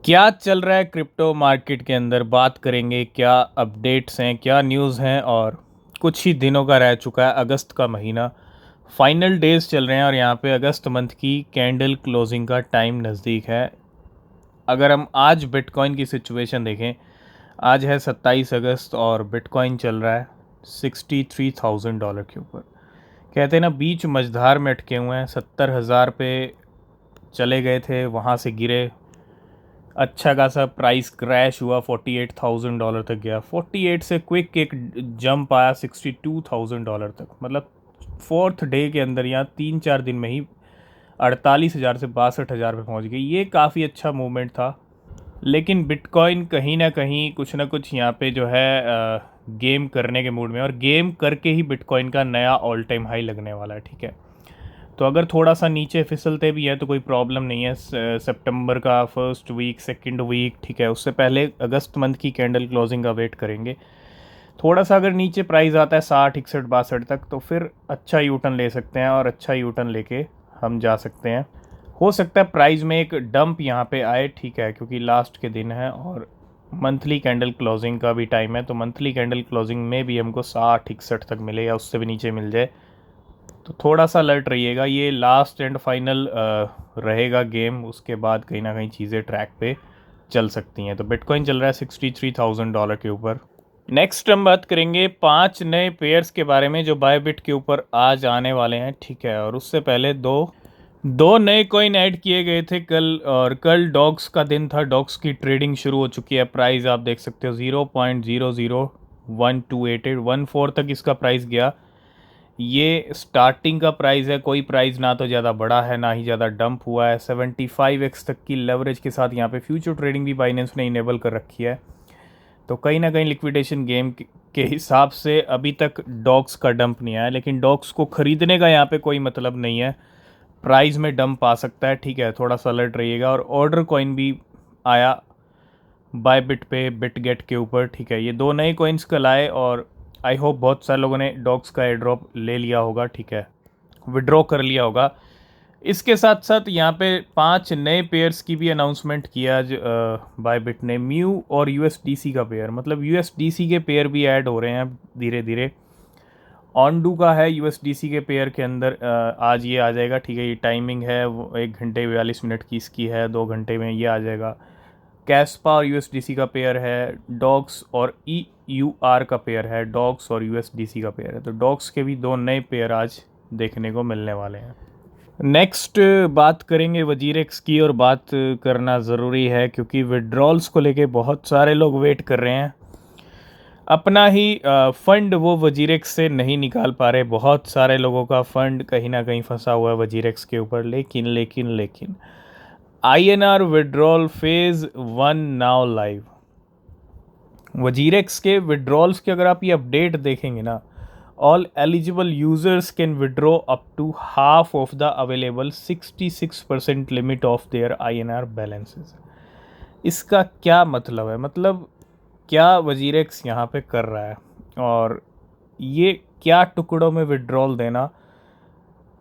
क्या चल रहा है क्रिप्टो मार्केट के अंदर, बात करेंगे। क्या अपडेट्स हैं, क्या न्यूज़ हैं। और कुछ ही दिनों का रह चुका है अगस्त का महीना, फाइनल डेज चल रहे हैं और यहाँ पे अगस्त मंथ की कैंडल क्लोजिंग का टाइम नज़दीक है। अगर हम आज बिटकॉइन की सिचुएशन देखें, आज है 27 अगस्त और बिटकॉइन चल रहा है $63,000 के ऊपर। कहते हैं ना, बीच मझधार में अटके हुए हैं। 70,000 पे चले गए थे, वहाँ से गिरे, अच्छा खासा प्राइस क्रैश हुआ, $48,000 तक गया। 48 से क्विक एक जंप आया $62,000 तक। मतलब फोर्थ डे के अंदर या 3-4 दिन में ही 48,000 से 62,000 पे पहुंच गई। ये काफ़ी अच्छा मूवमेंट था। लेकिन बिटकॉइन कहीं ना कुछ यहाँ पे जो है गेम करने के मूड में, और गेम करके ही बिटकॉइन का नया ऑल टाइम हाई लगने वाला है। ठीक है, तो अगर थोड़ा सा नीचे फिसलते भी है तो कोई प्रॉब्लम नहीं है। सितंबर का फर्स्ट वीक, सेकंड वीक, ठीक है, उससे पहले अगस्त मंथ की कैंडल क्लोजिंग का वेट करेंगे। थोड़ा सा अगर नीचे प्राइस आता है 60, 61, 62 तक, तो फिर अच्छा यूटर्न ले सकते हैं और अच्छा यूटर्न लेके हम जा सकते हैं। हो सकता है प्राइस में एक डंप यहाँ पे आए, ठीक है, क्योंकि लास्ट के दिन है और मंथली कैंडल क्लोजिंग का भी टाइम है। तो मंथली कैंडल क्लोजिंग में भी हमको 60, 61 तक मिले या उससे भी नीचे मिल जाए तो थोड़ा सा अलर्ट रहिएगा। ये लास्ट एंड फाइनल रहेगा गेम, उसके बाद कहीं ना कहीं चीज़ें ट्रैक पे चल सकती हैं। तो बिटकॉइन चल रहा है $63,000 के ऊपर। नेक्स्ट हम बात करेंगे 5 नए पेयर्स के बारे में जो बायबिट के ऊपर आज आने वाले हैं। ठीक है, और उससे पहले दो नए कॉइन ऐड किए गए थे कल, और कल डॉग्स का दिन था। डॉग्स की ट्रेडिंग शुरू हो चुकी है। प्राइस आप देख सकते हो 0.001288, 1/4 तक इसका प्राइस गया। ये स्टार्टिंग का प्राइस है, कोई प्राइस ना तो ज़्यादा बड़ा है ना ही ज़्यादा डंप हुआ है। 75x तक की लेवरेज के साथ यहाँ पे फ्यूचर ट्रेडिंग भी बाइनेंस ने इनेबल कर रखी है। तो कहीं ना कहीं लिक्विडेशन गेम के हिसाब से अभी तक डॉग्स का डंप नहीं आया, लेकिन डॉग्स को ख़रीदने का यहाँ पे कोई मतलब नहीं है। प्राइस में डंप आ सकता है, ठीक है, थोड़ा सा अलर्ट रहिएगा। और ऑर्डर कॉइन भी आया बाय बिट पे, बिट गेट के ऊपर। ठीक है, ये दो नए कॉइन्स कल आए और आई होप बहुत सारे लोगों ने डॉग्स का एयर ड्रॉप ले लिया होगा, ठीक है, विड्रॉ कर लिया होगा। इसके साथ साथ यहाँ पे 5 नए पेयर्स की भी अनाउंसमेंट किया आज बाय बिट ने। म्यू और यूएसडीसी का पेयर, मतलब यूएसडीसी के पेयर भी ऐड हो रहे हैं धीरे धीरे। ऑनडू का है यूएसडीसी के पेयर के अंदर, आज ये आ जाएगा। ठीक है, ये टाइमिंग है, वो 1 घंटे 42 मिनट की इसकी है, 2 घंटे में ये आ जाएगा। कैस्पा और यूएसडीसी का पेयर है। डॉग्स और ई यू आर का पेयर है। डॉग्स और यूएसडीसी का पेयर है। तो डॉग्स के भी दो नए पेयर आज देखने को मिलने वाले हैं। नेक्स्ट बात करेंगे वजीरेक्स की, और बात करना ज़रूरी है क्योंकि विड्रॉल्स को लेके बहुत सारे लोग वेट कर रहे हैं। अपना ही फ़ंड वो वजीरेक्स से नहीं निकाल पा रहे। बहुत सारे लोगों का फ़ंड कहीं ना कहीं फंसा हुआ है वजीरेक्स के ऊपर। लेकिन INR withdrawal phase 1 now live. WazirX के विड्रॉल्स के अगर आप ये अपडेट देखेंगे ना, all eligible users can withdraw up to half of the available 66% limit of their INR balances. इसका क्या मतलब है? मतलब क्या वजीरेक्स यहाँ पे कर रहा है, और ये क्या टुकड़ों में विड्रॉल देना।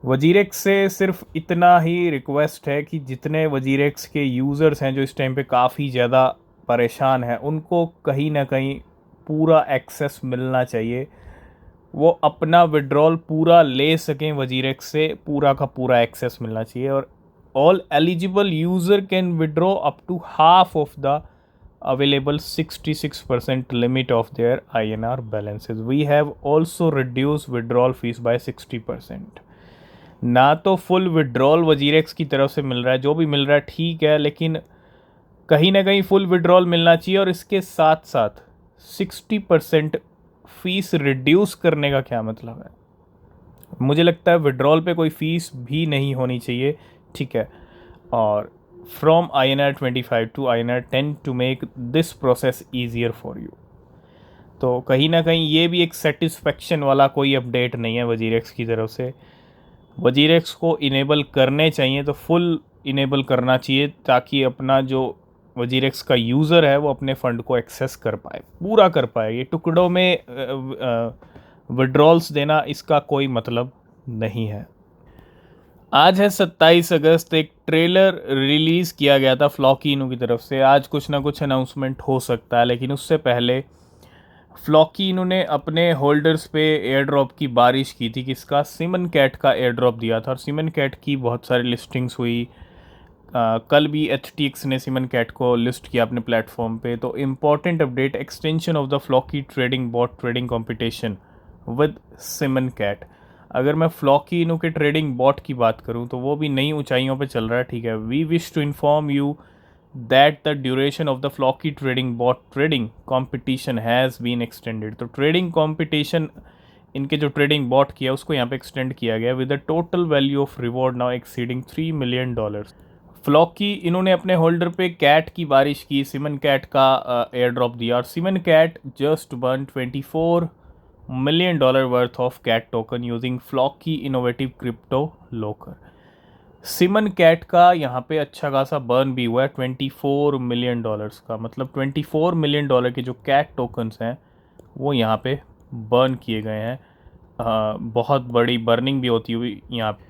वजीरेक्स से सिर्फ इतना ही रिक्वेस्ट है कि जितने वजीरेक्स के यूज़र्स हैं जो इस टाइम पे काफ़ी ज़्यादा परेशान हैं, उनको कहीं ना कहीं पूरा एक्सेस मिलना चाहिए। वो अपना विड्रॉल पूरा ले सकें वजीरेक्स से, पूरा का पूरा एक्सेस मिलना चाहिए। और all eligible user can withdraw up to half of the available 66% limit of their INR balances. We have also reduced withdrawal fees by 60%. ना तो फुल विड्रॉल वजीरेक्स की तरफ से मिल रहा है, जो भी मिल रहा है ठीक है, लेकिन कहीं ना कहीं फुल विड्रॉल मिलना चाहिए। और इसके साथ साथ 60% फीस रिड्यूस करने का क्या मतलब है? मुझे लगता है विड्रॉल पे कोई फ़ीस भी नहीं होनी चाहिए, ठीक है। और from INR 25 to INR 10 to make this process easier for you. तो कहीं ना कहीं ये भी एक सेटिस्फेक्शन वाला कोई अपडेट नहीं है वजीरेक्स की तरफ से। वजीरेक्स को इनेबल करने चाहिए तो फुल इनेबल करना चाहिए, ताकि अपना जो वजीरेक्स का यूज़र है वो अपने फ़ंड को एक्सेस कर पाए, पूरा कर पाए। ये टुकड़ों में विड्रॉल्स देना, इसका कोई मतलब नहीं है। आज है 27 अगस्त। एक ट्रेलर रिलीज़ किया गया था फ्लॉकीनो की तरफ से। आज कुछ ना कुछ अनाउंसमेंट हो सकता है, लेकिन उससे पहले फ्लॉकीनो ने अपने होल्डर्स पे एयर ड्रॉप की बारिश की थी। किसका? सिमन कैट का एयर ड्रॉप दिया था, और सिमन कैट की बहुत सारी लिस्टिंग्स हुई। कल भी एच ने सिमन कैट को लिस्ट किया अपने प्लेटफॉर्म पे। तो important update, extension of the Floki trading bot trading competition with Simon Cat. अगर मैं फ्लॉकीनो के ट्रेडिंग बॉट की बात करूं तो वो भी नई ऊंचाइयों पे चल रहा है, ठीक है। We wish to inform you that the duration of the Floki trading bot trading competition has been extended. तो ट्रेडिंग कंपटीशन, इनके जो ट्रेडिंग बॉट किया उसको यहाँ पे एक्सटेंड किया गया with the total value of reward now exceeding $3 million। Floki इन्होंने अपने होल्डर पे कैट की बारिश की, सिमन कैट का एयर ड्रॉप दिया, और Simon Cat just burn $24 million worth of Cat token using Floki innovative crypto locker. Simon Cat का यहाँ पे अच्छा खासा बर्न भी हुआ है $24 million का, मतलब $24 million के जो कैट टोकन्स हैं वो यहाँ पे बर्न किए गए हैं। बहुत बड़ी बर्निंग भी होती हुई यहाँ पे।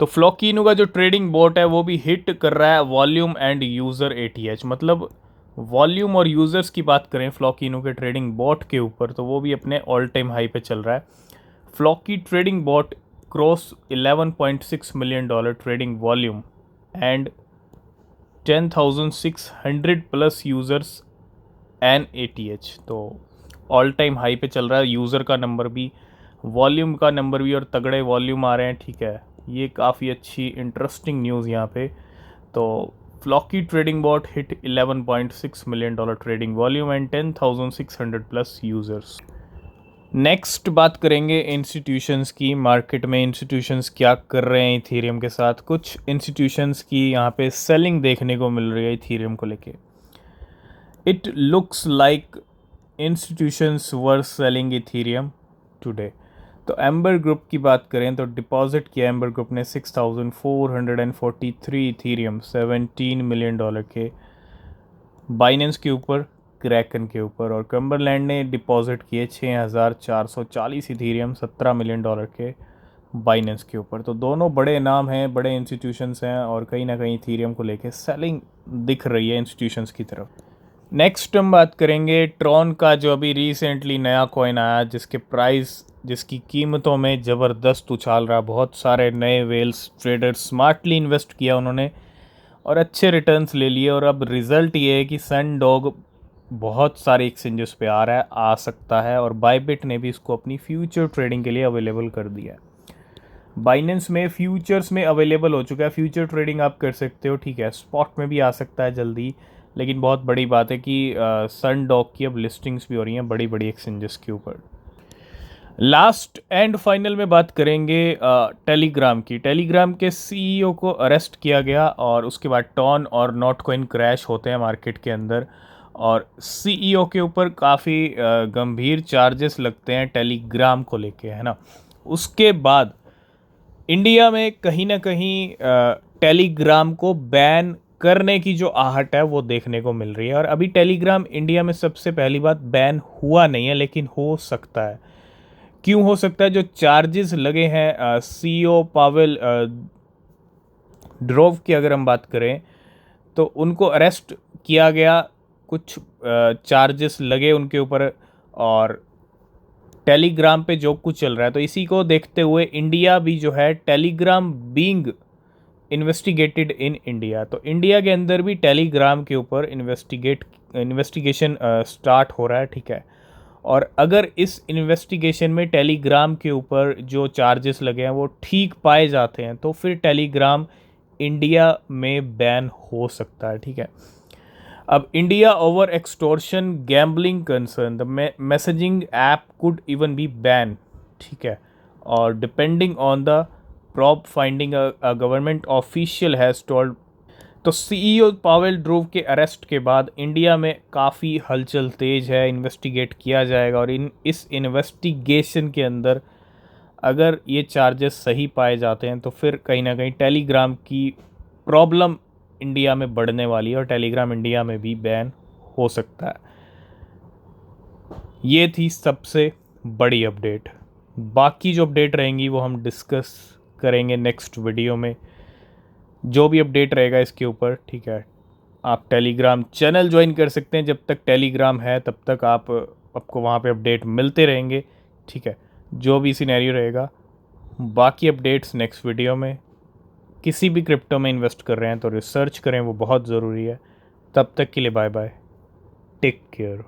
तो फ्लॉकीनो का जो ट्रेडिंग बोट है वो भी हिट कर रहा है वॉल्यूम एंड यूज़र एटीएच। मतलब वॉल्यूम और यूज़र्स की बात करें फ्लॉकीनो के ट्रेडिंग बॉट के ऊपर, तो वो भी अपने ऑल टाइम हाई पे चल रहा है। Floki trading bot cross $11.6 million trading volume and 10,600 plus users an ATH. तो ऑल टाइम हाई पे चल रहा है, यूज़र का नंबर भी, वॉल्यूम का नंबर भी, और तगड़े वॉल्यूम आ रहे हैं, ठीक है। ये काफ़ी अच्छी इंटरेस्टिंग न्यूज़ यहाँ पे। तो Floki trading bot hit $11.6 million trading volume and 10,600 plus users. Next बात करेंगे इंस्टीट्यूशंस की। मार्केट में इंस्टीट्यूशंस क्या कर रहे हैं इथीरियम के साथ। कुछ इंस्टीट्यूशंस की यहाँ पे सेलिंग देखने को मिल रही है इथीरियम को लेके। It looks like institutions were selling Ethereum today. तो एम्बर ग्रुप की बात करें तो डिपॉजिट किया एम्बर ग्रुप ने 6,443 इथीरियम $17 million के बाइनेंस के ऊपर, क्रैकन के ऊपर। और कम्बरलैंड ने डिपॉजिट किए 6,440 इथीरियम $17 million के बाइनेंस के ऊपर। तो दोनों बड़े नाम हैं, बड़े इंस्टीट्यूशंस हैं, और कहीं ना कहीं इथीरियम को लेके सेलिंग दिख रही है इंस्टीट्यूशंस की तरफ। नेक्स्ट हम बात करेंगे ट्रॉन का, जो अभी रिसेंटली नया कॉइन आया, जिसके प्राइस, जिसकी कीमतों में ज़बरदस्त उछाल रहा। बहुत सारे नए वेल्स ट्रेडर्स स्मार्टली इन्वेस्ट किया उन्होंने और अच्छे रिटर्न्स ले लिए। और अब रिज़ल्ट ये है कि सन डॉग बहुत सारे एक्सचेंजेस पे आ रहा है, आ सकता है, और बायबिट ने भी इसको अपनी फ्यूचर ट्रेडिंग के लिए अवेलेबल कर दिया है। बाइनेंस में फ्यूचर्स में अवेलेबल हो चुका है, फ्यूचर ट्रेडिंग आप कर सकते हो, ठीक है। स्पॉट में भी आ सकता है जल्दी, लेकिन बहुत बड़ी बात है कि सन डॉग की अब लिस्टिंग्स भी हो रही हैं बड़ी बड़ी एक्सचेंजेस के ऊपर। लास्ट एंड फाइनल में बात करेंगे टेलीग्राम की। टेलीग्राम के सीईओ को अरेस्ट किया गया, और उसके बाद टॉन और नॉट कॉइन क्रैश होते हैं मार्केट के अंदर, और सीईओ के ऊपर काफ़ी गंभीर चार्जेस लगते हैं टेलीग्राम को लेके, है ना। उसके बाद इंडिया में कहीं ना कहीं टेलीग्राम को बैन करने की जो आहट है वो देखने को मिल रही है। और अभी टेलीग्राम इंडिया में सबसे पहली बात बैन हुआ नहीं है, लेकिन हो सकता है। क्यों हो सकता है? जो चार्जेस लगे हैं सीईओ पावेल ड्रोव की अगर हम बात करें तो उनको अरेस्ट किया गया, कुछ चार्जेस लगे उनके ऊपर, और टेलीग्राम पे जो कुछ चल रहा है, तो इसी को देखते हुए इंडिया भी जो है Telegram being investigated in India, तो इंडिया के अंदर भी टेलीग्राम के ऊपर इन्वेस्टिगेशन स्टार्ट हो रहा है, ठीक है। और अगर इस इन्वेस्टिगेशन में टेलीग्राम के ऊपर जो चार्जेस लगे हैं वो ठीक पाए जाते हैं तो फिर टेलीग्राम इंडिया में बैन हो सकता है, ठीक है। अब India over extortion gambling concern the messaging app could even be ban, ठीक है। और depending on the prop finding a government official has told. तो सीईओ पावेल ड्रोव के अरेस्ट के बाद इंडिया में काफ़ी हलचल तेज है, इन्वेस्टिगेट किया जाएगा, और इस इन्वेस्टिगेशन के अंदर अगर ये चार्जेस सही पाए जाते हैं तो फिर कहीं ना कहीं टेलीग्राम की प्रॉब्लम इंडिया में बढ़ने वाली है, और टेलीग्राम इंडिया में भी बैन हो सकता है। ये थी सबसे बड़ी अपडेट। बाकी जो अपडेट रहेंगी वो हम डिस्कस करेंगे नेक्स्ट वीडियो में, जो भी अपडेट रहेगा इसके ऊपर, ठीक है। आप टेलीग्राम चैनल ज्वाइन कर सकते हैं, जब तक टेलीग्राम है तब तक आपको वहाँ पे अपडेट मिलते रहेंगे, ठीक है, जो भी सिनेरियो रहेगा। बाकी अपडेट्स नेक्स्ट वीडियो में। किसी भी क्रिप्टो में इन्वेस्ट कर रहे हैं तो रिसर्च करें, वो बहुत ज़रूरी है। तब तक के लिए बाय बाय, टेक केयर।